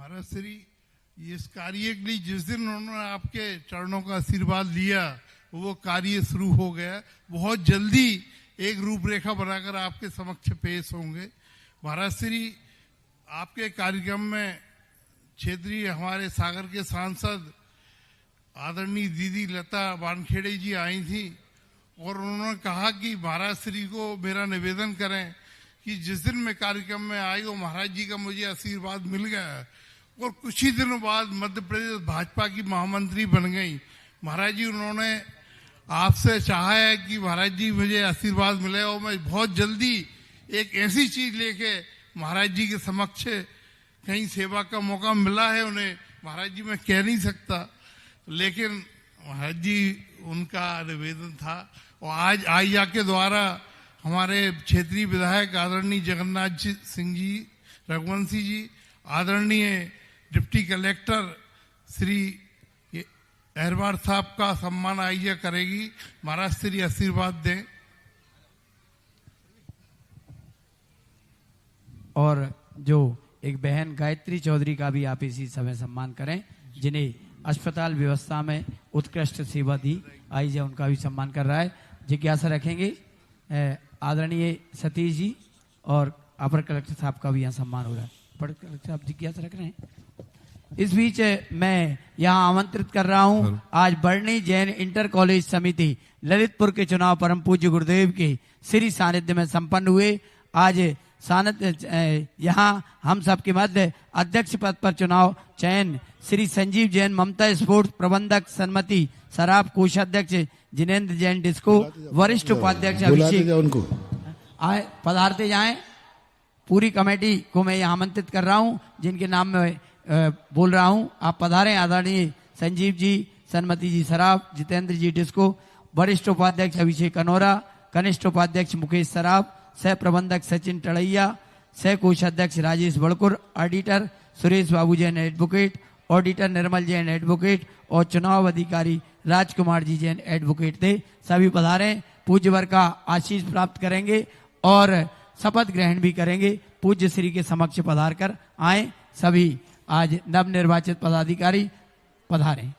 भारत श्री इस कार्य के लिए जिस दिन उन्होंने आपके चरणों का आशीर्वाद लिया वो कार्य शुरू हो गया। बहुत जल्दी एक रूपरेखा बनाकर आपके समक्ष पेश होंगे। भारत श्री आपके कार्यक्रम में क्षेत्रीय हमारे सागर के सांसद आदरणीय दीदी लता वानखेड़े जी आई थी और उन्होंने कहा कि महाराज श्री को मेरा निवेदन करें कि जिस दिन मैं कार्यक्रम में आई वो महाराज जी का मुझे आशीर्वाद मिल गया और कुछ ही दिनों बाद मध्य प्रदेश भाजपा की महामंत्री बन गई। महाराज जी उन्होंने आपसे चाहा है कि महाराज जी मुझे आशीर्वाद मिले और मैं बहुत जल्दी एक ऐसी चीज लेके महाराज जी के समक्ष कहीं सेवा का मौका मिला है उन्हें महाराज जी मैं कह नहीं सकता, लेकिन महाराज जी उनका निवेदन था। और आज आईजा के द्वारा हमारे क्षेत्रीय विधायक आदरणीय जगन्नाथ सिंह जी रघुवंशी जी, आदरणीय डिप्टी कलेक्टर श्री अहरवार साहब का सम्मान आईजा करेगी। महाराज श्री आशीर्वाद दें। और जो एक बहन गायत्री चौधरी का भी आप इसी समय सम्मान करें, जिन्हें अस्पताल व्यवस्था में उत्कृष्ट सेवा दी आईजा, उनका भी सम्मान कर रहा है। जिज्ञासा रखेंगे आदरणीय सतीश जी और अपर कलेक्टर साहब का भी यहाँ सम्मान हो रहा है। अपर कलेक्टर साहब जिज्ञासा रख रहे हैं। इस बीच मैं यहाँ आमंत्रित कर रहा हूँ, आज बरनी जैन इंटर कॉलेज समिति ललितपुर के चुनाव परम पूज्य गुरुदेव के श्री सानिध्य में संपन्न हुए। आज यहाँ हम सबके मध्य अध्यक्ष पद पर चुनाव चयन श्री संजीव जैन ममता स्पोर्ट्स प्रबंधक सन्मति सराफ कोषाध्यक्ष जिनेन्द्र जैन डिस्को वरिष्ठ उपाध्यक्ष अभिषेक उनको आए पधारते जाएं। पूरी कमेटी को मैं यहाँ आमंत्रित कर रहा हूँ, जिनके नाम में बोल रहा हूँ। आप पधारें। आदरणीय संजीव जी, सन्मति जी सराफ, जितेंद्र जी डिस्को, वरिष्ठ उपाध्यक्ष अभिषेक अनोरा, कनिष्ठ उपाध्यक्ष मुकेश सराफ, सह प्रबंधक सचिन टड़ैया, सह कोषाध्यक्ष Rajesh बड़कुर, auditor Suresh Babu Jain advocate, auditor Nirmal Jain advocate और चुनाव अधिकारी राजकुमार जी जैन एडवोकेट थे। सभी पधारें, पूज्यवर का आशीष प्राप्त करेंगे और शपथ ग्रहण भी करेंगे। पूज्य श्री के समक्ष पधार कर आए। सभी आज नवनिर्वाचित पदाधिकारी पधारें।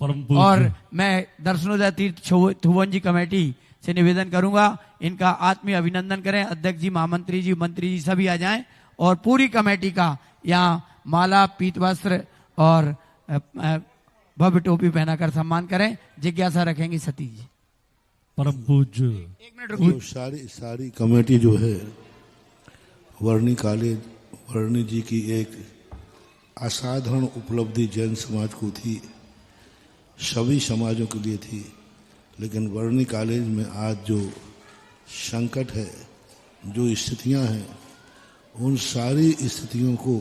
और मैं दर्शनोदय तीर्थ थुवन जी कमेटी से निवेदन करूंगा, इनका आत्मीय अभिनंदन करें। अध्यक्ष जी, महामंत्री जी, मंत्री जी सभी आ जाएं और पूरी कमेटी का यहाँ माला, पीत वस्त्र और भव्य टोपी पहनाकर सम्मान करें। जिज्ञासा रखेंगे सतीश जी। परम पूज्य एक मिनट रुकिए। सारी कमेटी जो है वर्णी कॉलेज वर्णी जी की एक असाधारण उपलब्धि जैन समाज को थी, सभी समाजों के लिए थी, लेकिन वर्णी कॉलेज में आज जो संकट है, जो स्थितियां हैं, उन सारी स्थितियों को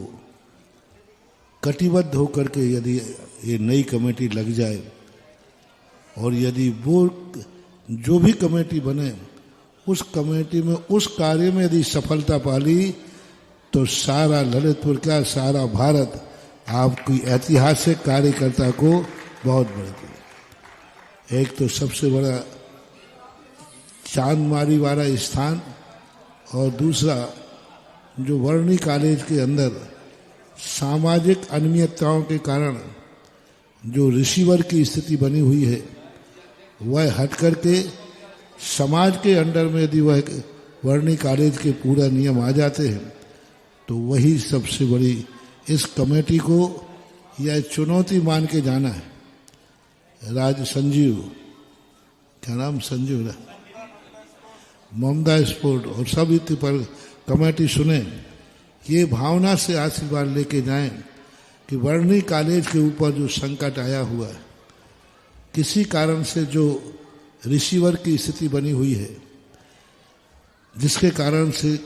कटिबद्ध होकर के यदि ये नई कमेटी लग जाए और यदि वो जो भी कमेटी बने उस कमेटी में उस कार्य में यदि सफलता पाली तो सारा ललितपुर का सारा भारत आपकी ऐतिहासिक कार्यकर्ता को बहुत बढ़ेगी। एक तो सबसे बड़ा चांदमारी वाला स्थान और दूसरा जो वर्णी कॉलेज के अंदर सामाजिक अनियमितताओं के कारण जो रिसीवर की स्थिति बनी हुई है वह हट करके समाज के अंडर में यदि वह वर्णी कॉलेज के पूरा नियम आ जाते हैं तो वही सबसे बड़ी इस कमेटी को यह चुनौती मान के जाना है। संजीव, क्या नाम संजीव ना, ममता स्पोर्ट और सभी पर कमेटी सुने, ये भावना से आशीर्वाद लेके जाएं कि वर्णी कॉलेज के ऊपर जो संकट आया हुआ है, किसी कारण से जो रिसीवर की स्थिति बनी हुई है, जिसके कारण से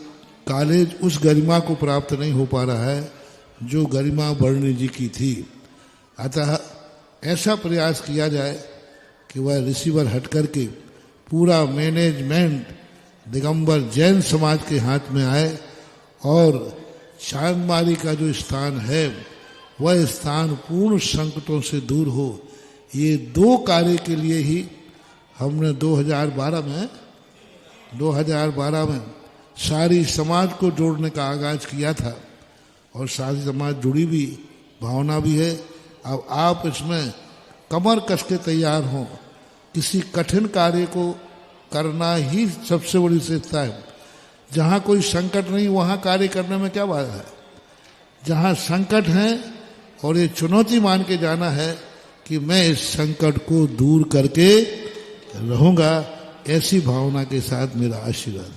कॉलेज उस गरिमा को प्राप्त नहीं हो पा रहा है जो गरिमा वर्णी जी की थी। अतः ऐसा प्रयास किया जाए कि वह रिसीवर हट करके पूरा मैनेजमेंट दिगंबर जैन समाज के हाथ में आए और चांदमारी का जो स्थान है वह स्थान पूर्ण संकटों से दूर हो। ये दो कार्य के लिए ही हमने 2012 में सारी समाज को जोड़ने का आगाज किया था और साथी समाज जुड़ी भी भावना भी है। अब आप इसमें कमर कस के तैयार हों। किसी कठिन कार्य को करना ही सबसे बड़ी श्रेष्ठता है। जहाँ कोई संकट नहीं वहाँ कार्य करने में क्या बात है। जहाँ संकट है और ये चुनौती मान के जाना है कि मैं इस संकट को दूर करके रहूंगा, ऐसी भावना के साथ मेरा आशीर्वाद।